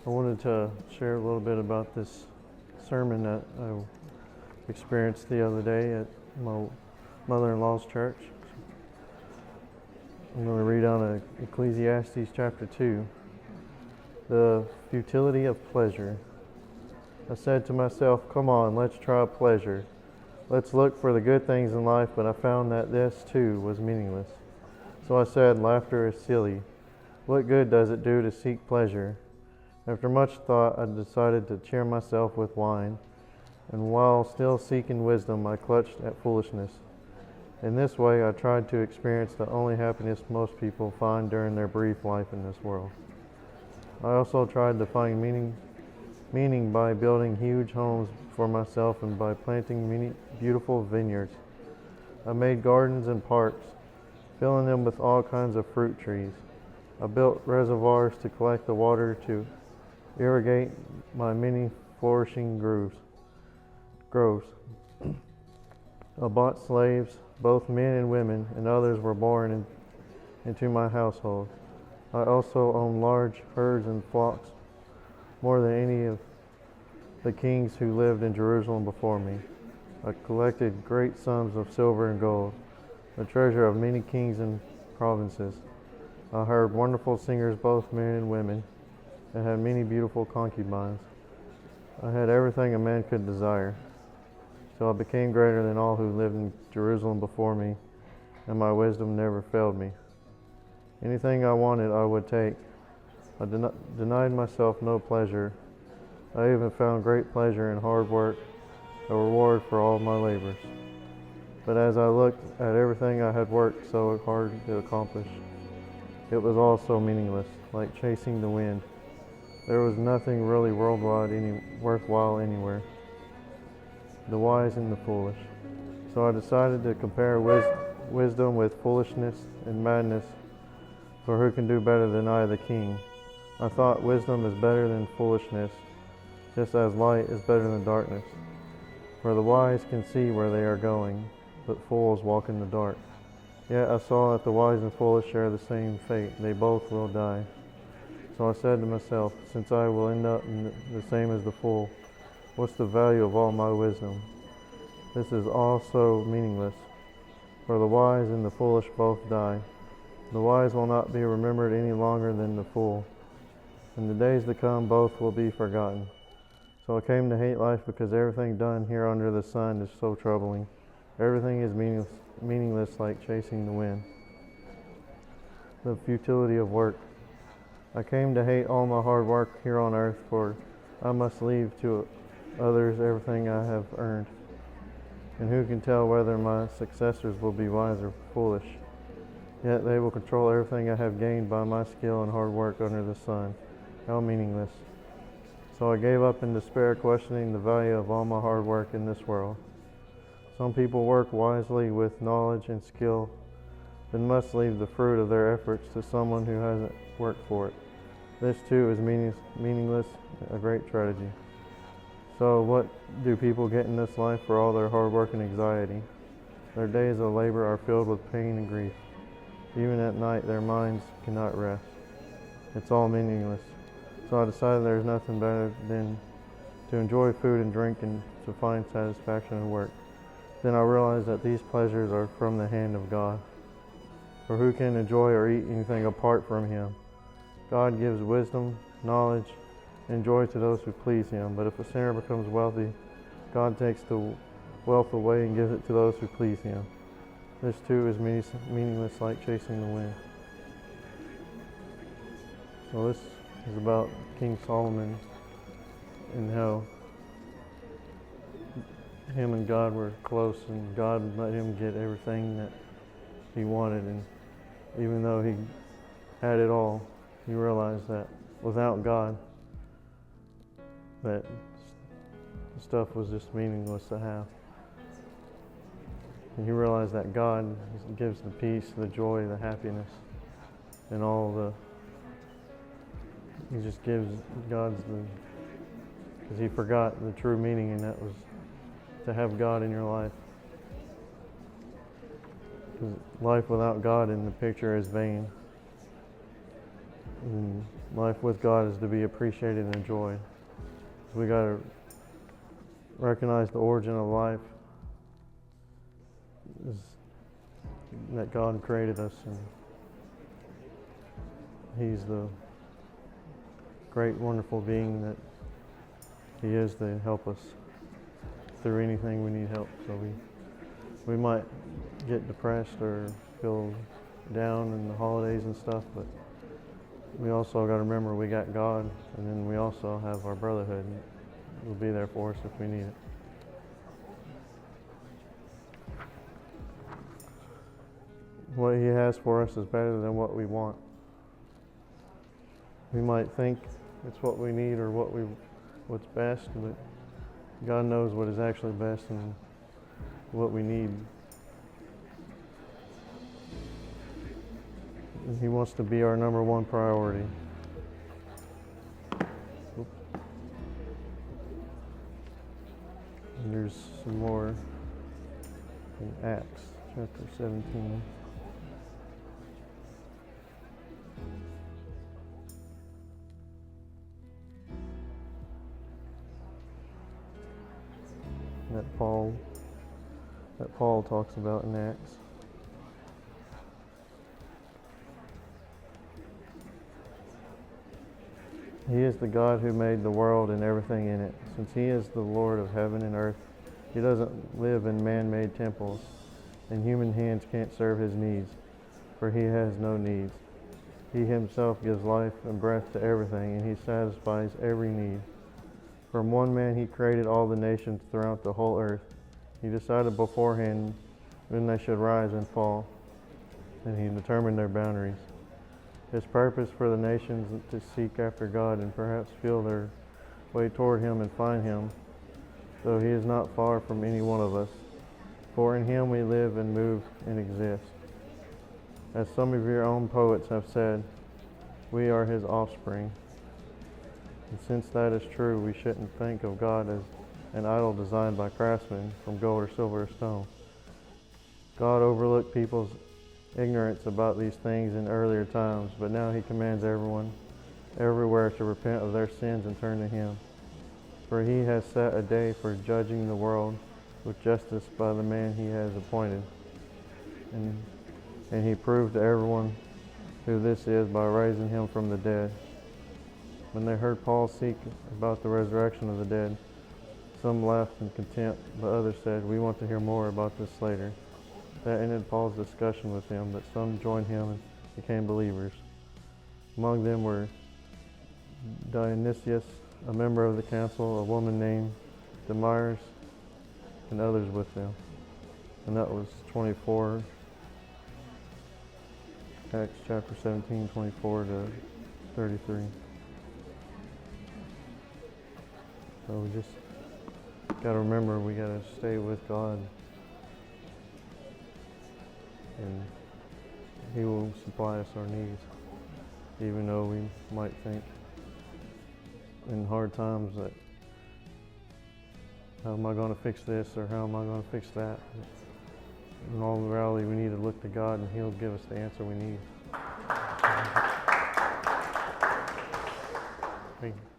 I wanted to share a little bit about this sermon that I experienced the other day at my mother-in-law's church. I'm going to read out of Ecclesiastes chapter 2, the futility of pleasure. I said to myself, come on, let's try pleasure. Let's look for the good things in life, but I found that this too was meaningless. So I said, laughter is silly. What good does it do to seek pleasure? After much thought, I decided to cheer myself with wine, and while still seeking wisdom, I clutched at foolishness. In this way, I tried to experience the only happiness most people find during their brief life in this world. I also tried to find meaning by building huge homes for myself and by planting many beautiful vineyards. I made gardens and parks, filling them with all kinds of fruit trees. I built reservoirs to collect the water to irrigate my many flourishing groves. I bought slaves, both men and women, and others were born into my household. I also owned large herds and flocks, more than any of the kings who lived in Jerusalem before me. I collected great sums of silver and gold, the treasure of many kings and provinces. I hired wonderful singers, both men and women, and had many beautiful concubines. I had everything a man could desire. So I became greater than all who lived in Jerusalem before me, and my wisdom never failed me. Anything I wanted, I would take. I denied myself no pleasure. I even found great pleasure in hard work, a reward for all my labors. But as I looked at everything I had worked so hard to accomplish, it was all so meaningless, like chasing the wind. There was nothing really worthwhile anywhere. The wise and the foolish. So I decided to compare wisdom with foolishness and madness, for who can do better than I, the king? I thought wisdom is better than foolishness, just as light is better than darkness. For the wise can see where they are going, but fools walk in the dark. Yet I saw that the wise and foolish share the same fate. They both will die. So I said to myself, since I will end up the same as the fool, what's the value of all my wisdom? This is also meaningless, for the wise and the foolish both die. The wise will not be remembered any longer than the fool. In the days to come, both will be forgotten. So I came to hate life because everything done here under the sun is so troubling. Everything is meaningless like chasing the wind. The futility of work. I came to hate all my hard work here on earth, for I must leave to others everything I have earned. And who can tell whether my successors will be wise or foolish? Yet they will control everything I have gained by my skill and hard work under the sun. How meaningless. So I gave up in despair, questioning the value of all my hard work in this world. Some people work wisely with knowledge and skill, then must leave the fruit of their efforts to someone who hasn't worked for it. This too is meaningless, a great tragedy. So what do people get in this life for all their hard work and anxiety? Their days of labor are filled with pain and grief. Even at night, their minds cannot rest. It's all meaningless. So I decided there's nothing better than to enjoy food and drink and to find satisfaction in work. Then I realized that these pleasures are from the hand of God. For who can enjoy or eat anything apart from Him? God gives wisdom, knowledge, and joy to those who please Him. But if a sinner becomes wealthy, God takes the wealth away and gives it to those who please Him. This too is meaningless like chasing the wind. So this is about King Solomon and how him and God were close, and God let him get everything that he wanted. And even though he had it all, he realized that without God, that stuff was just meaningless to have. And he realized that God gives the peace, the joy, the happiness, and he just gives because he forgot the true meaning, and that was to have God in your life. Because life without God in the picture is vain. And life with God is to be appreciated and enjoyed. We got to recognize the origin of life is that God created us, and He's the great, wonderful being that He is to help us through anything we need help. So we might get depressed or feel down in the holidays and stuff, but we also got to remember we got God, and then we also have our brotherhood. He'll be there for us if we need it. What He has for us is better than what we want. We might think it's what we need or what's best, but God knows what is actually best and what we need. And He wants to be our number one priority. And there's some more in Acts chapter 17. That Paul talks about in Acts. He is the God who made the world and everything in it. Since He is the Lord of heaven and earth, He doesn't live in man-made temples, and human hands can't serve His needs, for He has no needs. He Himself gives life and breath to everything, and He satisfies every need. From one man He created all the nations throughout the whole earth. He decided beforehand when they should rise and fall, and He determined their boundaries. His purpose for the nations to seek after God and perhaps feel their way toward Him and find Him, though He is not far from any one of us. For in Him we live and move and exist. As some of your own poets have said, we are His offspring. And since that is true, we shouldn't think of God as an idol designed by craftsmen from gold or silver or stone. God overlooked people's ignorance about these things in earlier times, but now He commands everyone everywhere to repent of their sins and turn to Him. For He has set a day for judging the world with justice by the man He has appointed. And He proved to everyone who this is by raising Him from the dead. When they heard Paul speak about the resurrection of the dead, some laughed in contempt, but others said, we want to hear more about this later. That ended Paul's discussion with him, but some joined him and became believers. Among them were Dionysius, a member of the council, a woman named Damaris, and others with them. And that was 24, Acts chapter 17, 24 to 33. So we just got to remember we got to stay with God, and He will supply us our needs, even though we might think in hard times that how am I going to fix this or how am I going to fix that? In all reality, we need to look to God, and He'll give us the answer we need. Thank you.